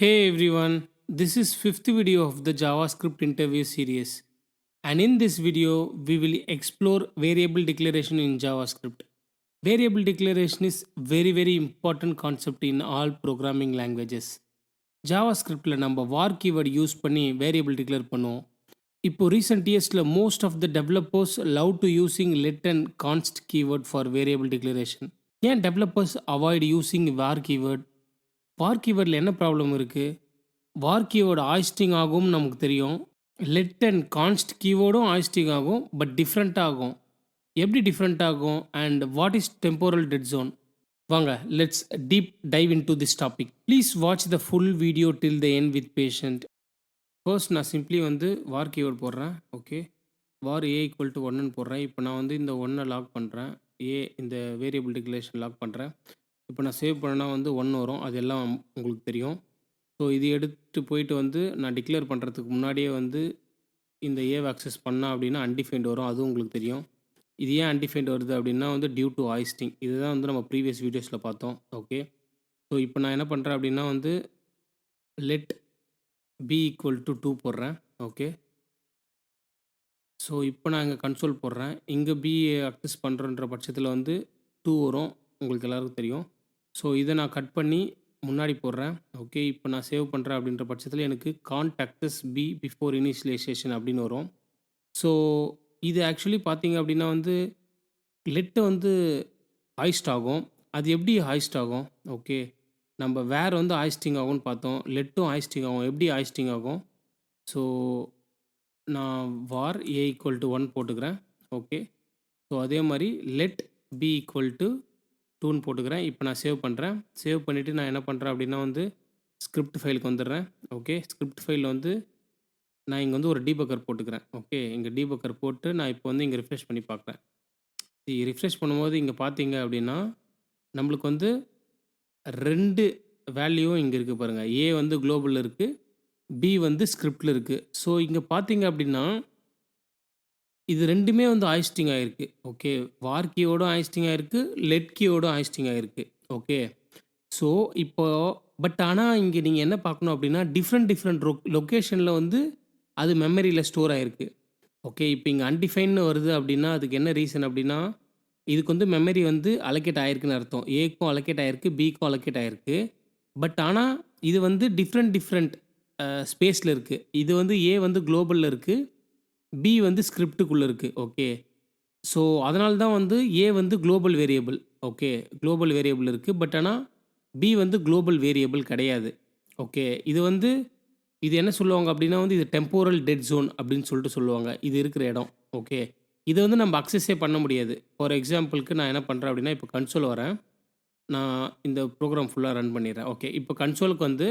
Hey everyone, this is fifth video of the JavaScript interview series. And in this video, we will explore variable declaration in JavaScript. Variable declaration is very important concept in all programming languages. JavaScriptல நம்ம var keyword use பண்ணி variable declare பண்ணுவோம். இப்போ recent yearsல most of the developers love to using let and const keyword for variable declaration. ஏன் developers avoid using var keyword? var keywordல என்ன problem இருக்கு? var keyword hoisting ஆகும்னு நமக்கு தெரியும். let and const keywordடும் hoisting ஆகும், பட் டிஃப்ரெண்ட் ஆகும். எப்படி டிஃப்ரெண்ட் ஆகும் and what is temporal dead zone? வாங்க, let's deep dive into this topic. Please watch the full video till the end with patient. First நான் simply var keyword போடுறேன். Okay, var a equal to 1ன்னு போடுறேன். இப்போ நான் இந்த 1 lock பண்ணுறேன். இந்த வேரியபிள் டிக்ளரேஷன் லாக் பண்ணுறேன். இப்போ நான் சேவ் பண்ணனா 1 வரும். அது எல்லாம் உங்களுக்கு தெரியும். ஸோ இது எடுத்துட்டு போயிட்டு நான் டிக்ளேர் பண்ணுறதுக்கு முன்னாடியே இந்த ஏவை அக்சஸ் பண்ணா அப்படின்னா அன்டிஃபைன்ட் வரும். அதுவும் உங்களுக்கு தெரியும். இது ஏன் அன்டிஃபைன்ட் வருது அப்படின்னா டியூ டு ஹாய்ஸ்டிங். இதுதான் நம்ம ப்ரீவியஸ் வீடியோஸில் பார்த்தோம். ஓகே, ஸோ இப்போ நான் என்ன பண்ணுறேன் அப்படின்னா லெட் பி ஈக்குவல் டு 2 போடுறேன். ஓகே, ஸோ இப்போ நான் இங்கே கன்சோல் போடுறேன். இங்கே பி அக்சஸ் பண்ணுறன்ற பட்சத்தில் 2 வரும். உங்களுக்கு எல்லாருக்கும் தெரியும். ஸோ இதை நான் கட் பண்ணி முன்னாடி போடுறேன். ஓகே, இப்போ நான் சேவ் பண்ணுறேன் அப்படின்ற பட்சத்தில் எனக்கு can't access b before initialisation அப்படின்னு வரும். ஸோ இது ஆக்சுவலி பார்த்தீங்க அப்படின்னா லெட்டு ஹாய்ஸ்ட் ஆகும். அது எப்படி ஹாய்ஸ்ட் ஆகும்? ஓகே, நம்ம வேர் ஹாய்ஸ்டிங் ஆகும்னு பார்த்தோம். லெட்டும் ஹாய்ஸ்டிங் ஆகும். எப்படி ஹாய்ஸ்டிங் ஆகும்? ஸோ நான் var a ஈக்குவல் டு 1 போட்டுக்கிறேன். ஓகே, ஸோ அதே மாதிரி லெட் பி ஈக்குவல் டு 2ன்னு போட்டுக்கிறேன். இப்போ நான் சேவ் பண்ணுறேன். சேவ் பண்ணிவிட்டு நான் என்ன பண்ணுறேன் அப்படின்னா ஸ்கிரிப்ட் ஃபைலுக்கு வந்துடுறேன். ஓகே, ஸ்கிரிப்ட் ஃபைலில் நான் இங்கே ஒரு டீபக்கர் போட்டுக்கிறேன். ஓகே, இங்கே டீபக்கர் போட்டு நான் இப்போ இங்கே ரிஃப்ரெஷ் பண்ணி பார்க்குறேன். ரிஃப்ரெஷ் பண்ணும்போது இங்கே பார்த்தீங்க அப்படின்னா நம்மளுக்கு 2 வேல்யூவும் இங்கே இருக்குது பாருங்கள். ஏ குளோபலில் இருக்குது, பி ஸ்கிரிப்டில் இருக்குது. ஸோ இங்கே பார்த்தீங்க அப்படின்னா இது ரெண்டுமே ஹாய்ஸ்டிங் ஆகிருக்கு. ஓகே, var கீயோடும் ஹாய்ஸ்டிங் ஆகிருக்கு, லெட் கீயோடும் ஹாய்ஸ்டிங் ஆகிருக்கு. ஓகே, ஸோ இப்போ பட் ஆனால் இங்கே நீங்கள் என்ன பார்க்கணும் அப்படின்னா டிஃப்ரெண்ட் லொக்கேஷனில் அது மெமரியில் ஸ்டோர் ஆகிருக்கு. ஓகே, இப்போ இங்கே அன்டிஃபைன்னு வருது அப்படின்னா அதுக்கு என்ன ரீசன் அப்படின்னா இதுக்கு மெமரி அலோகேட் ஆகிருக்குன்னு அர்த்தம். ஏக்கும் அலோகேட் ஆகிருக்கு, பிக்கும் அலோகேட் ஆகிருக்கு. பட் ஆனால் இது டிஃப்ரெண்ட் ஸ்பேஸில் இருக்குது. இது ஏ குளோபலில் இருக்குது, பி ஸ்கிரிப்டுக்குள்ளே இருக்குது. ஓகே, ஸோ அதனால தான் A global variable. Okay, global variable இருக்குது. பட் ஆனால் பி குளோபல் வேரியபிள் கிடையாது. ஓகே, இது என்ன சொல்லுவாங்க அப்படின்னா இது டெம்போரல் டெட் ஜோன் அப்படின்னு சொல்லிட்டு சொல்லுவாங்க. இது இருக்கிற இடம். ஓகே, இது நம்ம அக்சஸே பண்ண முடியாது. ஃபார் எக்ஸாம்பிளுக்கு நான் என்ன பண்ணுறேன் அப்படின்னா இப்போ கன்சோல் வரேன். நான் இந்த ப்ரோக்ராம் ஃபுல்லாக ரன் பண்ணிடுறேன். ஓகே, இப்போ கன்சோலுக்கு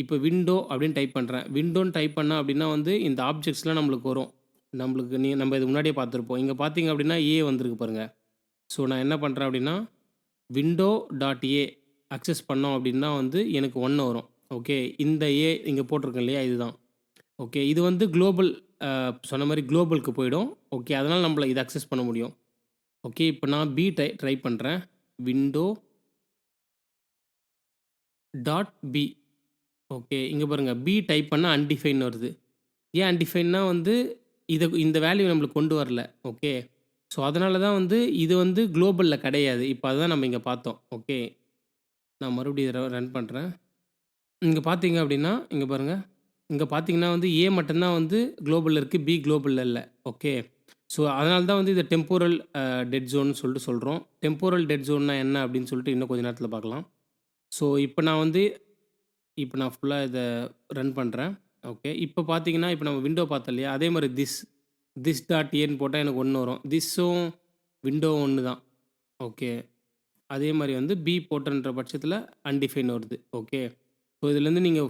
இப்போ விண்டோ அப்படின்னு டைப் பண்ணுறேன். விண்டோன்னு டைப் பண்ணால் அப்படின்னா இந்த ஆப்ஜெக்ட்ஸ்லாம் நம்மளுக்கு வரும். நம்ம இது முன்னாடியே பார்த்துருப்போம். இங்கே பார்த்தீங்க அப்படின்னா ஏ வந்திருக்கு பாருங்கள். ஸோ நான் என்ன பண்ணுறேன் அப்படின்னா விண்டோ டாட் ஏ அக்சஸ் பண்ணோம் அப்படின்னா எனக்கு 1 வரும். ஓகே, இந்த ஏ இங்கே போட்டிருக்கேன் இல்லையா, இதுதான். ஓகே, இது குளோபல் சொன்ன மாதிரி குளோபலுக்கு போயிடும். ஓகே, அதனால் நம்மள இதை அக்சஸ் பண்ண முடியும். ஓகே, இப்போ நான் பி ட்ரை பண்ணுறேன். Window dot b. ஓகே, இங்கே பாருங்கள், பி டைப் பண்ணால் அன்டிஃபைன் வருது. ஏன் அன்டிஃபைன்னா இந்த வேல்யூ நம்மளுக்கு கொண்டு வரல. ஓகே, ஸோ அதனால தான் இது குளோபலில் கிடையாது. இப்போ அதுதான் நம்ம இங்கே பார்த்தோம். ஓகே, நான் மறுபடியும் ரன் பண்ணுறேன். இங்கே பார்த்தீங்க அப்படின்னா இங்கே பாருங்கள், இங்கே பார்த்தீங்கன்னா ஏ மட்டும்தான் குளோபலில் இருக்குது, பி குளோபலில் இல்லை. ஓகே, ஸோ அதனால தான் இதை டெம்போரல் டெட் ஜோன்னு சொல்லிட்டு சொல்கிறோம். டெம்போரல் டெட் ஜோன்னா என்ன அப்படின்னு சொல்லிட்டு இன்னும் கொஞ்சம் நேரத்தில் பார்க்கலாம். ஸோ இப்போ நான் ஃபுல்லாக இதை ரன் பண்ணுறேன். ஓகே, இப்போ பார்த்தீங்கன்னா இப்போ நம்ம விண்டோ பார்த்தோம் இல்லையா, அதே மாதிரி திஸ் டாட் ஏன்னு போட்டால் எனக்கு 1 வரும். திஸ்ஸும் விண்டோ 1 தான். ஓகே, அதே மாதிரி பி போட்டன்ற பட்சத்தில் அன்டிஃபைன் வருது. ஓகே, ஸோ இதுலேருந்து நீங்கள்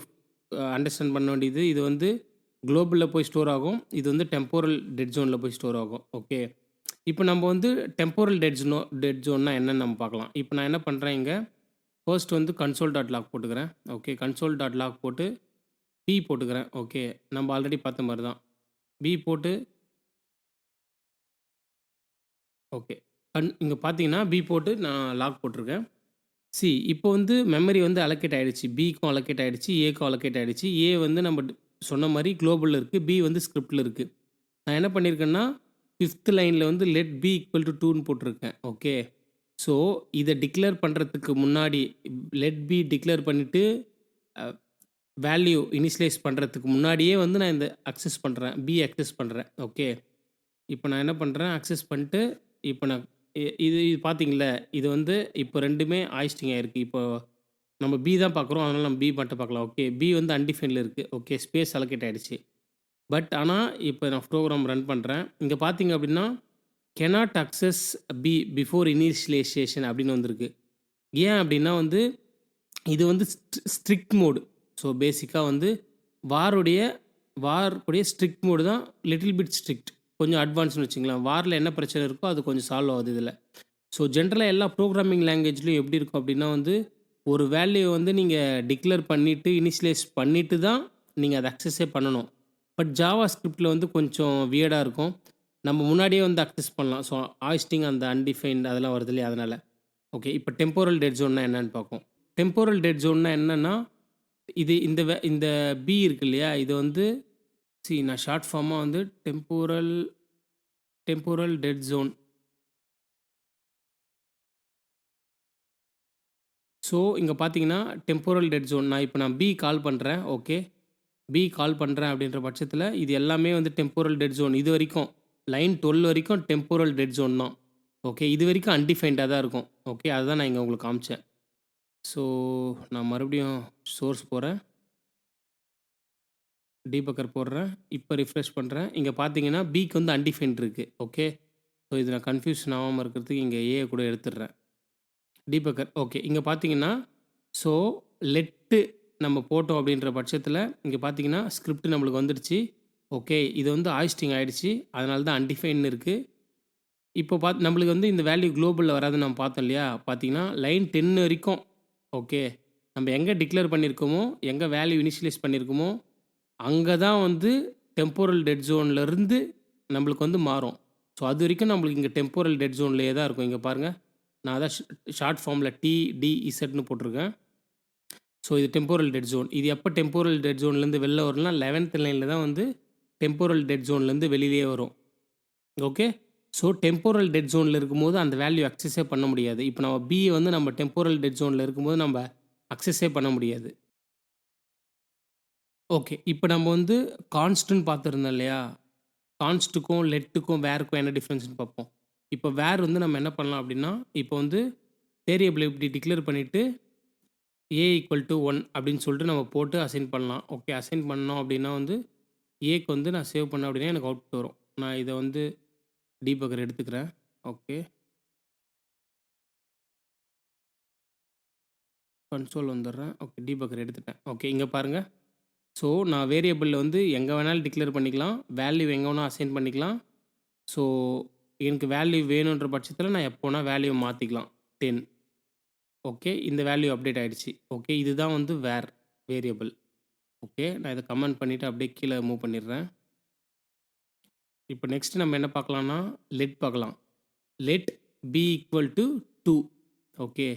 அண்டர்ஸ்டாண்ட் பண்ண வேண்டியது இது குளோபலில் போய் ஸ்டோர் ஆகும், இது டெம்போரல் டெட் ஜோனில் போய் ஸ்டோர் ஆகும். ஓகே, இப்போ நம்ம டெம்போரல் டெட் ஜோன்னா என்னன்னு நம்ம பார்க்கலாம். இப்போ நான் என்ன பண்ணுறேன், இங்கே ஃபர்ஸ்ட் கன்சோல் டாட் லாக் போட்டுக்கிறேன். ஓகே, கன்சோல் டாட் லாக் போட்டு பி போட்டுக்கிறேன். ஓகே, நம்ம ஆல்ரெடி பார்த்த மாதிரி தான் பி போட்டு ஓகே, இங்கே பார்த்தீங்கன்னா பி போட்டு நான் லாக் போட்டிருக்கேன். இப்போ வந்து மெமரி வந்து அலோகேட் ஆயிடுச்சு. பிக்கும் அலோகேட் ஆயிடுச்சு. ஏக்கும் அலோகேட் ஆயிடுச்சு. ஏ வந்து நம்ம சொன்ன மாரி குளோபல்ல இருக்கு. பி வந்து ஸ்கிரிப்ட்ல இருக்கு. நான் என்ன பண்ணியிருக்கேன்னா, 5த் லைன்ல வந்து லெட் பி ஈக்குவல் டூ 2ன்னு போட்டிருக்கேன். ஓகே. ஸோ, இத டிக்ளேர் பண்றதுக்கு முன்னாடி லெட் பி டிக்ளேர் பண்ணிட்டு, அ வேல்யூ இனிஷியலைஸ் பண்றதுக்கு முன்னாடியே வந்து நான் இந்த அக்சஸ் பண்றேன். பி அக்சஸ் பண்றேன். ஓகே. இப்ப நான் என்ன பண்றேன், அக்சஸ் பண்ணிட்டு, இப்ப நான் இது இது பார்த்தீங்கள்ல, இது வந்து இப்போ 2மே ஹாய்ஸ்டிங் ஆயிருக்கு. இப்போ நம்ம பி தான் பார்க்குறோம். அதனால நம்ம பி மட்டும் பார்க்கலாம். ஓகே. பி வந்து அன்டிஃபைன்ட்ல இருக்கு. ஓகே. ஸ்பேஸ் அலோகேட் ஆயிடுச்சு. பட் ஆனா, இப்ப நான் ப்ரோகிராம் ரன் பண்றேன். இங்க பார்த்தீங்க அப்படின்னா, cannot access b before initialisation அப்படின்னு வந்திருக்கு. ஏன் அப்படின்னா வந்து, இது வந்து ஸ்ட்ரிக்ட் மோடு. ஸோ, பேசிக்கா வந்து வாருடைய வாருடைய ஸ்ட்ரிக்ட் மோடு தான் லிட்டில் பிட் ஸ்ட்ரிக்ட். கொஞ்சம் அட்வான்ஸ்ன்னு வச்சுக்கங்களேன். வார்ல என்ன பிரச்சனை இருக்கோ அது கொஞ்சம் சால்வ் ஆகுது இதில. ஸோ, ஜென்ரலா எல்லா ப்ரோகிராமிங் லாங்குவேஜ்லயும் எப்படி இருக்கும் அப்படின்னா வந்து, ஒரு வேல்யூ வந்து நீங்க டிக்ளேர் பண்ணிட்டு, இனிஷியலைஸ் பண்ணிட்டு தான் நீங்க அத அக்சஸே பண்ணணும். பட் ஜாவா ஸ்கிரிப்ட்ல வந்து கொஞ்சம் வியர்டா இருக்கும். நம்ம முன்னாடியே வந்து அக்சஸ் பண்ணலாம். ஸோ, ஹாய்ஸ்டிங் அந்த அன்டிஃபைன்ட் அதெல்லாம் வருது இல்லையா? அதனால. ஓகே. இப்ப டெம்போரல் டெட் ஜோன்னா என்னன்னு பார்ப்போம். டெம்போரல் டெட் ஜோன்னா என்னன்னா, இது இந்த பி இருக்கு இல்லையா? இது வந்து நான் ஷார்ட் ஃபார்மா வந்து temporal temporal dead zone. So, இங்க பார்த்தீங்கன்னா, டெம்போரல் டெட் ஜோன். நான் பி கால் பண்றேன். ஓகே. பி கால் பண்றேன் அப்படின்ற பட்சத்தில, இது எல்லாமே வந்து டெம்போரல் டெட் ஜோன். இதுவரைக்கும் லைன் 12 வரைக்கும் டெம்போரல் டெட் ஜோன் தான். ஓகே. இதுவரைக்கும் அன்டிஃபைன்டா தான் இருக்கும். ஓகே. அதுதான் நான் இங்க உங்களுக்கு காமிச்சேன். ஸோ, நான் மறுபடியும் சோர்ஸ் போறேன். டீபக்கர் போடுறேன். இப்ப ரிஃப்ரெஷ் பண்றேன். இங்க பார்த்தீங்கன்னா, பிக்கு வந்து அன்டிஃபைன்ட் இருக்கு. ஓகே. ஸோ, இது நான் கன்ஃப்யூஷன் ஆவாம இருக்கிறதுக்கு இங்க ஏ கூட எடுத்துடுறேன். டீபக்கர். ஓகே. இங்க பார்த்தீங்கன்னா, ஸோ லெட்டு நம்ம போட்டோம் அப்படின்ற பட்சத்தில, இங்க பார்த்தீங்கன்னா, ஸ்கிரிப்ட் நம்மளுக்கு வந்துடுச்சு. ஓகே. இது வந்து ஹாய்ஸ்டிங் ஆயிடுச்சு. அதனால தான் அன்டிஃபைன்ட்னு இருக்கு. இப்போ நம்மளுக்கு வந்து இந்த வேல்யூ குளோபல்ல வராதுன்னு நம்ம பார்த்தோம் இல்லையா? பார்த்தீங்கன்னா, லைன் 10 வரைக்கும் ஓகே. நம்ம எங்க டிக்ளேர் பண்ணியிருக்கோமோ, எங்க வேல்யூ இனிஷியலைஸ் பண்ணியிருக்கோமோ, அங்க தான் வந்து டெம்போரல் டெட் ஜோன்ல இருந்து நம்மளுக்கு வந்து மாறும். ஸோ, அதுவரைக்கும் நம்மளுக்கு இங்க டெம்போரல் டெட் ஜோன்லயே தான் இருக்கும். இங்க பாருங்க. நான் அதான் ஷார்ட் ஃபார்ம்ல டிஇசட்ன்னு போட்டிருக்கேன். ஸோ, இது டெம்போரல் டெட் ஜோன். இது எப்போ டெம்போரல் டெட் ஜோன்லேருந்து வெளில வரும்னா, 11த் லைன்ல தான் வந்து டெம்போரல் டெட் ஜோன்லேருந்து வெளியிலேயே வரும். ஓகே. ஸோ, டெம்போரல் டெட் ஜோன்ல இருக்கும்போது அந்த வேல்யூ அக்சஸே பண்ண முடியாது. இப்போ நம்ம பிய வந்து நம்ம டெம்போரல் டெட் ஜோன்ல இருக்கும்போது நம்ம அக்சஸே பண்ண முடியாது. ஓகே. இப்ப நம்ம வந்து கான்ஸ்ட்ன்னு பார்த்துருந்தோம் இல்லையா? கான்ஸ்ட்டுக்கும், லெட்டுக்கும், வேர்க்கும் என்ன டிஃபரன்ஸ்ன்னு பார்ப்போம். இப்ப வேர் வந்து நம்ம என்ன பண்ணலாம் அப்படின்னா, இப்போ வந்து வேரியபிள் இப்படி டிக்ளேர் பண்ணிட்டு, ஏ ஈக்குவல் டூ 1 அப்படின்னு சொல்லிட்டு நம்ம போட்டு அசைன் பண்ணலாம். ஓகே. அசைன் பண்ணோம் அப்படின்னா வந்து, ஏக்கு வந்து நான் சேவ் பண்ணேன் அப்படின்னா எனக்கு அவுட்புட் வரும். நான் இத வந்து டீபக்கர் எடுத்துக்கிறேன். ஓகே. கன்சோல் வந்துடுறேன். ஓகே. டீபக்கர் எடுத்துட்டேன். ஓகே. இங்க பாருங்க. ஸோ, நான் வேரியபிள்ல வந்து எங்க வேணாலும் டிக்ளேர் பண்ணிக்கலாம். வேல்யூ எங்க வேணா அசைன் பண்ணிக்கலாம். ஸோ, எனக்கு வேல்யூ வேணுன்ற பட்சத்தில நான் எப்போ வேணா வேல்யூ மாத்திக்கலாம். 10 ஓகே. இந்த வேல்யூ அப்டேட் ஆயிடுச்சு. ஓகே. இதுதான் வந்து வேரியபிள். ஓகே. நான் இத கமெண்ட் பண்ணிட்டு அப்படியே கீழ மூவ் பண்ணிடுறேன். இப்போ நெக்ஸ்ட் நம்ம என்ன பார்க்கலாம்னா, லெட் பார்க்கலாம். Let b equal to 2 okay.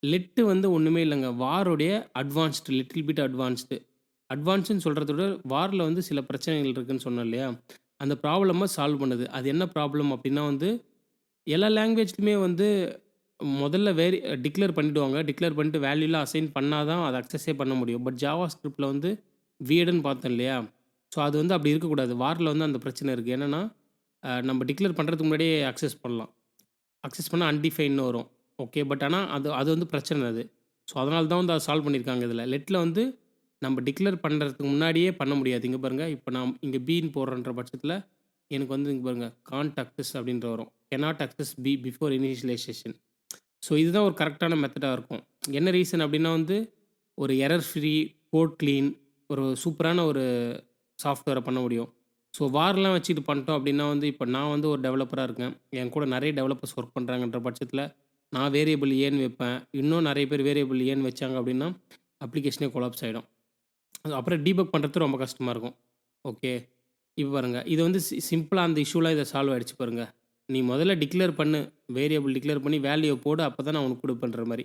Let வந்து ஒண்ணுமே இல்லங்க. வாருடைய அட்வான்ஸ்டு லிட்டில் பிட் அட்வான்ஸ்டு. அட்வான்ஸ்ன்னு சொல்றத விட வார்ல வந்து சில பிரச்சனைகள் இருக்குன்னு சொன்னேன் இல்லையா? அந்த ப்ராப்ளம சால்வ் பண்ணுது. அது என்ன ப்ராப்ளம் அப்டின்னா வந்து, எல்லா லாங்குவேஜ்லயுமே வந்து முதல்ல டிக்ளேர் பண்ணிடுவாங்க. டிக்ளேர் பண்ணிட்டு வேல்யூலாம் அசைன் பண்ணா தான் அத அக்சஸே பண்ண முடியும். பட் ஜாவா ஸ்கிரிப்ட்ல வந்து வியர்டுன்னு பார்த்தோம் இல்லையா? ஸோ, அது வந்து அப்படி இருக்கக்கூடாது. வார்ல வந்து அந்த பிரச்சனை இருக்கு. என்னன்னா, நம்ம டிக்ளேர் பண்றதுக்கு முன்னாடியே அக்சஸ் பண்ணலாம். அக்சஸ் பண்ணா அன்டிஃபைன்ட்னு வரும். ஓகே. பட் ஆனா அது அது வந்து பிரச்சனை அது. ஸோ, அதனால தான் வந்து அத சால்வ் பண்ணியிருக்காங்க இதுல. லெட்ல வந்து நம்ம டிக்ளேர் பண்றதுக்கு முன்னாடியே பண்ண முடியாது. இங்க பாருங்க. இப்ப நான் இங்க பின்னு போடுறேன்ற பட்சத்தில, எனக்கு வந்து இங்க பாருங்க கான்ட் அக்சஸ் அப்படின்ற வரும். Cannot access b before initialisation. So, இதுதான் ஒரு கரெக்ட்டான மெத்தடா இருக்கும். என்ன ரீசன் அப்டின்னா வந்து, ஒரு எரர் ஃப்ரீ, கோட் கிளீன், ஒரு சூப்பரான ஒரு சாஃப்ட்வேர பண்ண முடியும். ஸோ, வார்லாம் வச்சுட்டு பண்ணிட்டோம் அப்டின்னா வந்து, இப்ப நான் வந்து ஒரு டெவலப்பரா இருக்கேன். என் கூட நெறைய டெவலப்பர்ஸ் ஒர்க் பண்றாங்கன்ற பட்சத்தில, நான் வேரியபிள் ஏன்னு வைப்பேன். இன்னும் நெறைய பேர் வேரியபிள் ஏன்னு வச்சாங்க அப்டின்னா, அப்ளிகேஷனே கொலாப்ஸ் ஆயிடும். அப்புறம் டீபக் பண்றது ரொம்ப கஷ்டமா இருக்கும். ஓகே. இப்ப பாருங்க. இது வந்து சிம்பிளா அந்த இஷ்யூலாம் இத சால்வ் ஆயிடுச்சு பாருங்க. நீ முதல்ல டிக்ளேர் பண்ணு. வேரியபிள் டிக்ளேர் பண்ணி வேல்யூவ போடு. அப்பதான் நான் உனக்கு குடுப்பேன்ற மாரி.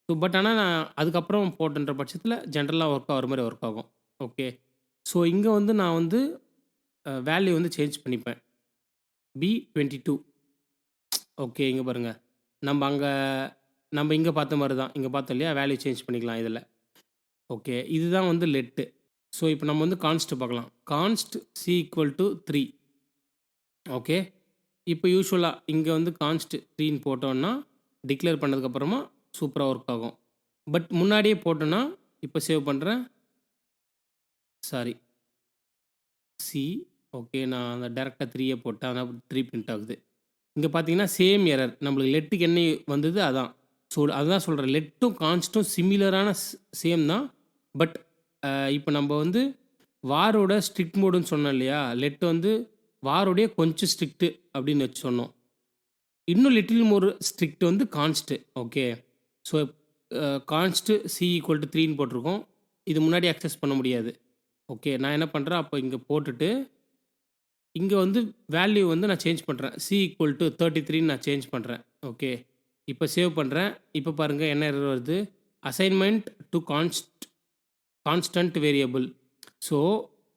ஸோ பட் ஆனால் நான் அதுக்கப்புறம் போட்டுன்ற பட்சத்தில் ஜென்ரலாக ஒர்க் ஆகிற மாதிரி ஒர்க் ஆகும். ஓகே. ஸோ இங்கே வந்து நான் வந்து வேல்யூ வந்து சேஞ்ச் பண்ணிப்பேன். B22. ஓகே. இங்கே பாருங்கள், நம்ம இங்கே பார்த்த மாதிரி தான், இங்கே பார்த்தோம் இல்லையா, வேல்யூ சேஞ்ச் பண்ணிக்கலாம் இதில். ஓகே. இதுதான் வந்து லெட்டு. ஸோ இப்போ நம்ம வந்து கான்ஸ்ட் பார்க்கலாம். கான்ஸ்ட் C = 3. ஓகே. இப்போ யூசுவலாக இங்கே வந்து கான்ஸ்ட் 3ன்னு போட்டோன்னா டிக்ளேர் பண்ணதுக்கப்புறமா சூப்பராக ஒர்க் ஆகும். பட் முன்னாடியே போட்டோன்னா, இப்போ சேவ் பண்ணுறேன். Sorry, C. ஓகே. நான் அந்த டேரெக்டாக 3 போட்டேன், அதனால் 3 பிரிண்ட் ஆகுது. இங்கே பார்த்தீங்கன்னா சேம் எரர், நம்மளுக்கு லெட்டுக்கு என்ன வந்தது அதான். ஸோ அதுதான் சொல்கிறேன், லெட்டும் கான்ஸ்ட்டும் சிமிலரான சேம் தான். பட் இப்போ நம்ம வந்து வாரோட ஸ்ட்ரிக்ட் மோடுன்னு சொன்னோம் இல்லையா, லெட் வந்து வாரோடைய கொஞ்சம் ஸ்ட்ரிக்ட்டு அப்படின்னு வச்சு சொன்னோம். இன்னும் லிட்டில் மோர் ஸ்ட்ரிக்ட் வந்து கான்ஸ்ட்டு. ஓகே. ஸோ கான்ஸ்ட் C = 3ன்னு போட்டிருக்கோம். இது முன்னாடி அக்சஸ் பண்ண முடியாது. ஓகே. நான் என்ன பண்ணுறேன், அப்போ இங்கே போட்டுட்டு இங்கே வந்து வேல்யூ வந்து நான் சேஞ்ச் பண்ணுறேன். C = 33ன்னு நான் சேஞ்ச் பண்ணுறேன். ஓகே. இப்போ சேவ் பண்ணுறேன். இப்போ பாருங்கள் என்ன எரர் வருது, assignment to constant variable. So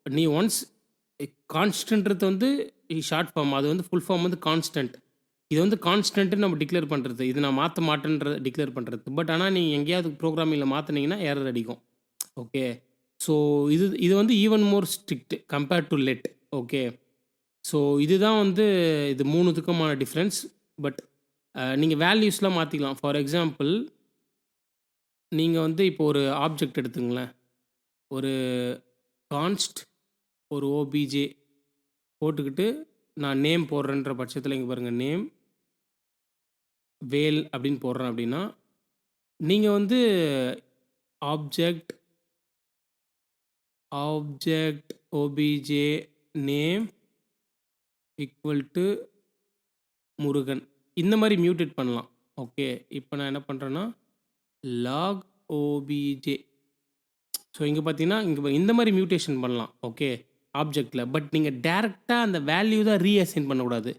நீ ஒன்ஸ் கான்ஸ்டன்ட்றது வந்து ஷார்ட் ஃபார்ம், அது வந்து ஃபுல் ஃபார்ம் வந்து கான்ஸ்டன்ட். இது வந்து கான்ஸ்டன்ட்னு நம்ம டிக்ளேர் பண்ணுறது, இது நான் மாற்ற மாட்டேன்றத டிக்ளேர் பண்ணுறது. பட் ஆனால் நீங்கள் எங்கேயாவது ப்ரோக்ராமிங்கில் மாற்றினீங்கன்னா எரர் அடிக்கும். ஓகே. ஸோ இது வந்து even more strict compared to let. Okay. So இதுதான் வந்து இது 3த்துக்குமான டிஃப்ரென்ஸ். பட் நீங்கள் வேல்யூஸ்லாம் மாற்றிக்கலாம். ஃபார் எக்ஸாம்பிள், நீங்கள் வந்து இப்போ ஒரு ஆப்ஜெக்ட் எடுத்துங்களேன், ஒரு கான்ஸ்ட் ஒரு OBJ போட்டுக்கிட்டு நான் நேம் போடுறேன்ற பட்சத்தில் இங்கே பாருங்கள், நேம் வேல் அப்படின்னு போடுறேன் அப்படின்னா, நீங்கள் வந்து ஆப்ஜெக்ட் OBJ நேம் = முருகன் இந்த மாதிரி மியூட்டேட் பண்ணலாம். ஓகே. இப்போ நான் என்ன பண்ணுறேன்னா log OBJ. ஸோ இங்கே பார்த்தீங்கன்னா இந்த மாதிரி மியூட்டேஷன் பண்ணலாம். ஓகே. ஆப்ஜெக்டில். பட் நீங்கள் டேரெக்டாக அந்த வேல்யூ தான் ரீஅசைன் பண்ணக்கூடாது.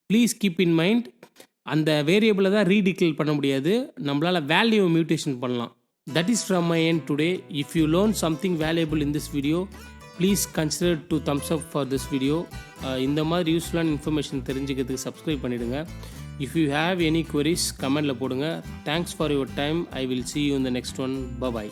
ப்ளீஸ் கீப் இன் மைண்ட், அந்த வேரியபிளை தான் ரீடிக்ளேர் பண்ண முடியாது, நம்மளால் வேல்யூ மியூட்டேஷன் பண்ணலாம். That is from my end today. If you learn something valuable in this video, please consider to Thums up for this video. இந்த மாதிரி யூஸ்ஃபுல்லான இன்ஃபர்மேஷன் தெரிஞ்சுக்கிறதுக்கு சப்ஸ்கிரைப் பண்ணிவிடுங்க. If you have any queries கமெண்டில் போடுங்க. Thanks for your time. I will see you in the next one. Bye bye.